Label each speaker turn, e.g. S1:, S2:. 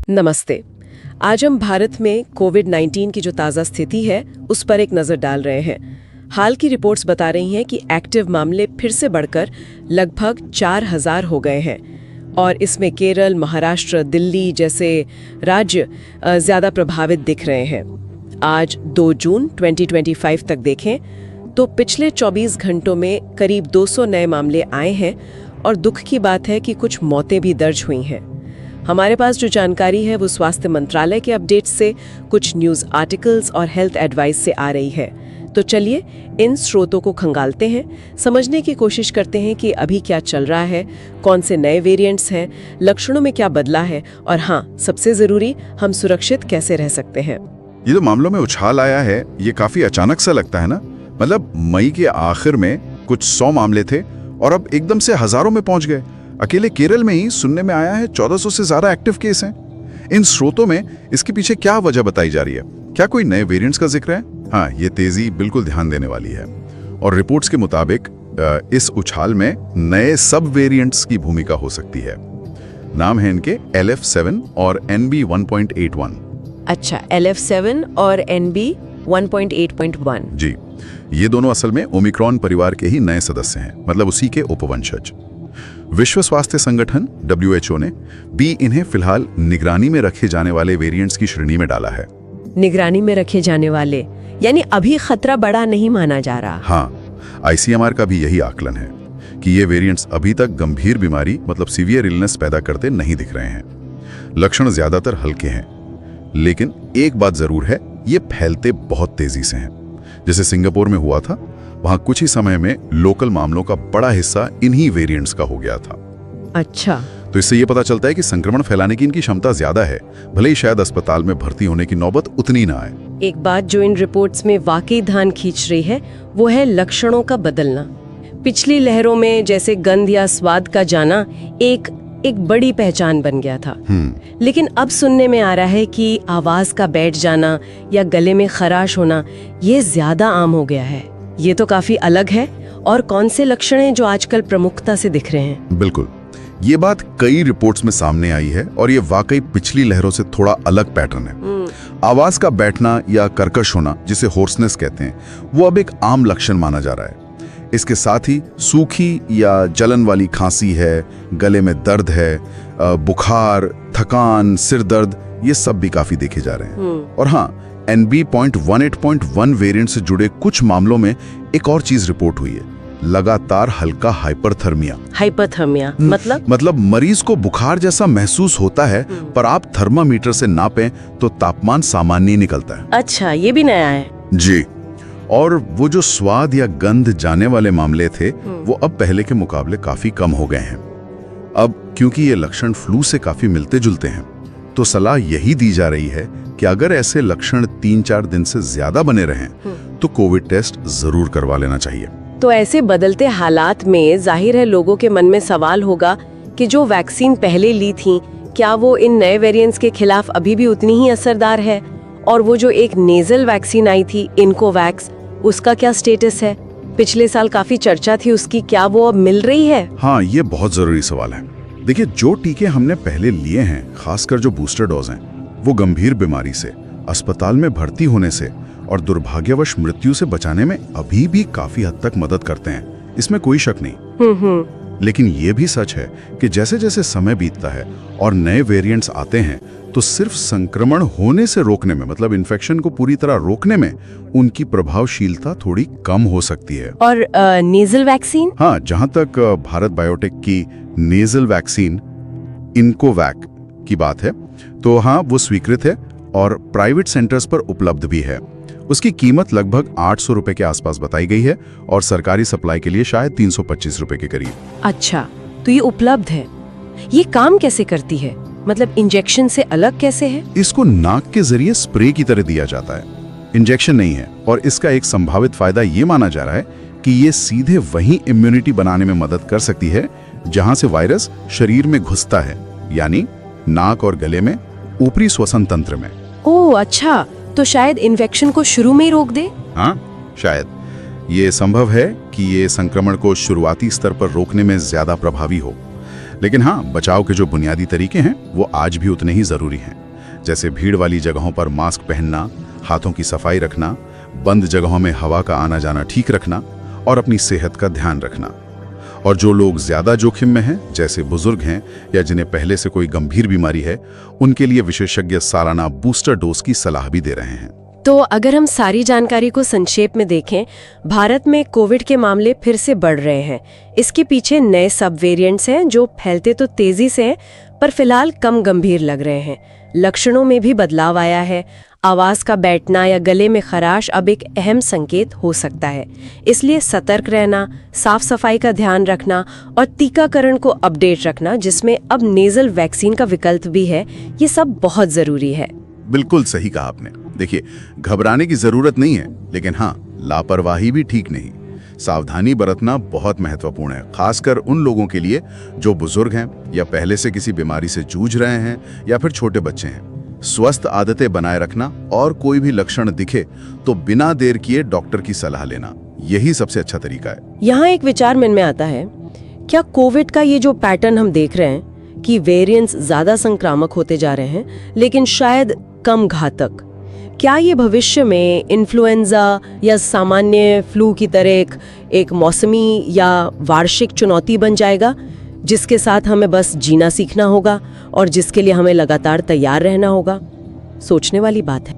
S1: नमस्ते। आज हम भारत में कोविड-19 की जो ताज़ा स्थिति है उस पर एक नज़र डाल रहे हैं। हाल की रिपोर्ट्स बता रही हैं कि एक्टिव मामले फिर से बढ़कर लगभग 4000 हो गए हैं और इसमें केरल, महाराष्ट्र, दिल्ली जैसे राज्य ज़्यादा प्रभावित दिख रहे हैं। आज 2 जून 2025 तक देखें तो पिछले 24 घंटों में करीब 200 नए मामले आए हैं और दुख की बात है कि कुछ मौतें भी दर्ज हुई हैं। हमारे पास जो जानकारी है वो स्वास्थ्य मंत्रालय के अपडेट्स से, कुछ न्यूज़ आर्टिकल्स और हेल्थ एडवाइस से आ रही है। तो चलिए इन स्रोतों को खंगालते हैं, समझने की कोशिश करते हैं कि अभी क्या चल रहा है, कौन से नए वेरिएंट्स हैं, लक्षणों में क्या बदला है और हाँ, सबसे ज़रूरी, हम सुरक्षित कैसे रह सकते हैं।
S2: ये जो मामलों में उछाल आया है ये काफी अचानक सा लगता है ना। मतलब मई के आखिर में कुछ 100 मामले थे और अब एकदम से हजारों में पहुंच गए। अकेले केरल में ही सुनने में आया है 1400 से ज्यादा एक्टिव केस हैं। इन स्रोतों में इसके पीछे क्या वजह बताई जा रही है? क्या कोई नए वेरिएंट्स का जिक्र है? हाँ, ये तेजी बिल्कुल ध्यान देने वाली है। और रिपोर्ट्स के मुताबिक इस उछाल में नए सब वेरिएंट्स की भूमिका हो सकती है। नाम है इनके LF7 और NB 1.81।
S1: अच्छा, LF7 और NB 1.8.1।
S2: जी, ये दोनों असल में ओमिक्रॉन परिवार के ही नए सदस्य हैं, मतलब उसी के उपवंशज। विश्व स्वास्थ्य संगठन WHO ने भी इन्हें फिलहाल निगरानी में रखे जाने वाले वेरिएंट्स की श्रेणी में डाला है।
S1: निगरानी में रखे जाने वाले यानी अभी खतरा बड़ा नहीं माना जा रहा।
S2: हाँ, ICMR का भी यही आकलन है कि ये वेरिएंट्स अभी तक गंभीर बीमारी मतलब सीवियर इलनेस पैदा करते नहीं दिख रहे हैं। लक्षण ज्यादातर हल्के हैं, लेकिन एक बात जरूर है, ये फैलते बहुत तेजी से हैं। जैसे सिंगापुर में हुआ था, वहां कुछ ही समय में लोकल मामलों का बड़ा हिस्सा इन्हीं वेरिएंट्स का हो गया था।
S1: अच्छा,
S2: तो इससे ये पता चलता है कि संक्रमण फैलाने की इनकी क्षमता ज्यादा है, भले ही शायद अस्पताल में भर्ती होने की नौबत उतनी ना आए।
S1: एक बात जो इन रिपोर्ट्स में वाकई ध्यान खींच रही है वो है लक्षणों का बदलना। पिछली लहरों में जैसे गंध या स्वाद का जाना एक बड़ी पहचान बन गया था, लेकिन अब सुनने में आ रहा है कि आवाज का बैठ जाना या गले में खराश होना ये ज्यादा आम हो गया है। ये तो काफी अलग है। और कौन से लक्षण हैं जो आजकल प्रमुखता से दिख रहे हैं?
S2: बिल्कुल, ये बात कई रिपोर्ट्स में सामने आई है और ये वाकई पिछली लहरों से थोड़ा अलग पैटर्न है। आवाज का बैठना या कर्कश होना, जिसे होर्सनेस कहते हैं, वो अब एक आम लक्षण माना जा रहा है। इसके साथ ही सूखी या जलन वाली खांसी है, गले में दर्द है, बुखार, थकान, सिर दर्द, ये सब भी काफी देखे जा रहे हैं। और हाँ, NB 1.8.1 वेरिएंट से जुड़े कुछ मामलों में एक और चीज रिपोर्ट हुई है, लगातार हल्का हाइपरथर्मिया।
S1: हाइपरथर्मिया
S2: मतलब मरीज को बुखार जैसा महसूस होता है, पर आप थर्मामीटर से नापें तो तापमान सामान्य निकलता है।
S1: अच्छा, ये भी नया है।
S2: जी, और वो जो स्वाद या गंध जाने वाले मामले थे वो अब पहले के मुकाबले काफी कम हो गए हैं। अब क्योंकि ये लक्षण फ्लू से काफी मिलते जुलते हैं, तो सलाह यही दी जा रही है कि अगर ऐसे लक्षण 3-4 दिन से ज्यादा बने रहें तो कोविड टेस्ट जरूर करवा लेना चाहिए।
S1: तो ऐसे बदलते हालात में जाहिर है लोगों के मन में सवाल होगा कि जो वैक्सीन पहले ली थी, क्या वो इन नए वेरिएंट्स के खिलाफ अभी भी उतनी ही असरदार है? और वो जो एक नेजल वैक्सीन आई थी, इनकोवैक्स, उसका क्या स्टेटस है? पिछले साल काफी चर्चा थी उसकी, क्या वो अब मिल रही है?
S2: हाँ, ये बहुत जरूरी सवाल है। देखिए, जो टीके हमने पहले लिए हैं, खासकर जो बूस्टर डोज हैं, वो गंभीर बीमारी से, अस्पताल में भर्ती होने से और दुर्भाग्यवश मृत्यु से बचाने में अभी भी काफी हद तक मदद करते हैं, इसमें कोई शक नहीं। लेकिन ये भी सच है कि जैसे जैसे समय बीतता है और नए वेरिएंट्स आते हैं, तो सिर्फ संक्रमण होने से रोकने में, मतलब इन्फेक्शन को पूरी तरह रोकने में, उनकी प्रभावशीलता थोड़ी कम हो सकती है।
S1: और नेजल वैक्सीन?
S2: हाँ, जहां तक भारत बायोटेक की नेजल वैक्सीन इनकोवैक की बात है, तो हाँ, वो स्वीकृत है और प्राइवेट सेंटर्स पर उपलब्ध भी है। उसकी कीमत लगभग 800 रुपए के आसपास बताई गई है और सरकारी सप्लाई के लिए शायद 325 रुपए के करीब।
S1: अच्छा, तो ये उपलब्ध है। ये काम कैसे करती है? मतलब इंजेक्शन से अलग कैसे है?
S2: इसको नाक के जरिए स्प्रे की तरह दिया जाता है, इंजेक्शन नहीं है। और इसका एक संभावित फायदा ये माना जा रहा है कि ये सीधे वहीं इम्यूनिटी बनाने में मदद कर सकती है जहां से वायरस शरीर में घुसता है, यानी नाक और गले में, ऊपरी श्वसन तंत्र में।
S1: ओह अच्छा, तो शायद इन्फेक्शन को शुरू में ही रोक दे।
S2: हाँ, शायद ये संभव है कि ये संक्रमण को शुरुआती स्तर पर रोकने में ज्यादा प्रभावी हो। लेकिन हाँ, बचाव के जो बुनियादी तरीके हैं वो आज भी उतने ही जरूरी हैं। जैसे भीड़ वाली जगहों पर मास्क पहनना, हाथों की सफाई रखना, बंद जगहों में हवा का आना जाना ठीक रखना और अपनी सेहत का ध्यान रखना। और जो लोग ज्यादा जोखिम में हैं, जैसे बुजुर्ग हैं या जिन्हें पहले से कोई गंभीर बीमारी है, उनके लिए विशेषज्ञ सालाना बूस्टर डोज की सलाह भी दे रहे हैं।
S1: तो अगर हम सारी जानकारी को संक्षेप में देखें, भारत में कोविड के मामले फिर से बढ़ रहे हैं। इसके पीछे नए सब वेरिएंट्स हैं जो फैलते तो तेजी से हैं, पर फिलहाल कम गंभीर लग रहे हैं। लक्षणों में भी बदलाव आया है। आवाज का बैठना या गले में खराश अब एक अहम संकेत हो सकता है। इसलिए सतर्क रहना, साफ सफाई का ध्यान रखना और टीकाकरण को अपडेट रखना, जिसमें अब नेजल वैक्सीन का विकल्प भी है, ये सब बहुत जरूरी है।
S2: बिल्कुल सही कहा आपने। देखिए, घबराने की जरूरत नहीं है, लेकिन हाँ, लापरवाही भी ठीक नहीं। सावधानी बरतना बहुत महत्वपूर्ण है, खासकर उन लोगों के लिए जो बुजुर्ग हैं या पहले से किसी बीमारी से जूझ रहे हैं या फिर छोटे बच्चे हैं। स्वस्थ आदतें बनाए रखना और कोई भी लक्षण दिखे तो बिना देर किए डॉक्टर की सलाह लेना, यही सबसे अच्छा तरीका है।
S1: यहाँ एक विचार मन में आता है, क्या कोविड का ये जो पैटर्न हम देख रहे हैं कि वेरिएंट्स ज्यादा संक्रामक होते जा रहे हैं लेकिन शायद कम घातक, क्या ये भविष्य में इन्फ्लुएंजा या सामान्य फ्लू की तरह एक मौसमी या वार्षिक चुनौती बन जाएगा, जिसके साथ हमें बस जीना सीखना होगा और जिसके लिए हमें लगातार तैयार रहना होगा? सोचने वाली बात है।